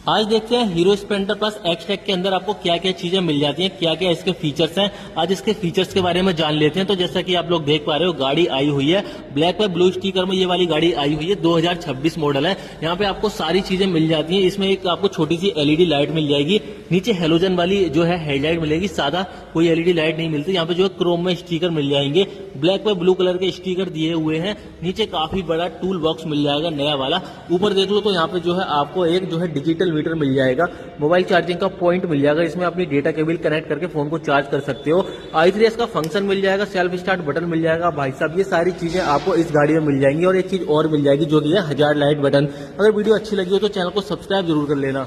आज देखते हैं हीरो स्प्लेंडर प्लस एक्स-टेक के अंदर आपको क्या क्या चीजें मिल जाती हैं, क्या क्या इसके फीचर्स हैं। आज इसके फीचर्स के बारे में जान लेते हैं। तो जैसा कि आप लोग देख पा रहे हो, गाड़ी आई हुई है ब्लैक व ब्लू स्टिकर में। ये वाली गाड़ी आई हुई है, 2026 मॉडल है। यहाँ पे आपको सारी चीजें मिल जाती हैं। इसमें एक आपको छोटी सी एलईडी लाइट मिल जाएगी, नीचे हेलोजन वाली जो है हेडलाइट मिलेगी, सादा कोई एलईडी लाइट नहीं मिलती। यहाँ पे जो है क्रोम में स्टिकर मिल जाएंगे, ब्लैक व ब्लू कलर के स्टिकर दिए हुए हैं। नीचे काफी बड़ा टूल बॉक्स मिल जाएगा नया वाला। ऊपर देख लो तो यहाँ पे जो है आपको एक जो है डिजिटल मीटर मिल जाएगा, मोबाइल चार्जिंग का पॉइंट मिल जाएगा। इसमें अपनी डेटा केबल कनेक्ट करके फोन को चार्ज कर सकते हो। i3s का फंक्शन मिल जाएगा, सेल्फ स्टार्ट बटन मिल जाएगा। भाई साहब ये सारी चीजें आपको इस गाड़ी में मिल जाएंगी। और एक चीज और मिल जाएगी जो कि है हजार लाइट बटन। अगर वीडियो अच्छी लगी हो तो चैनल को सब्सक्राइब जरूर कर लेना।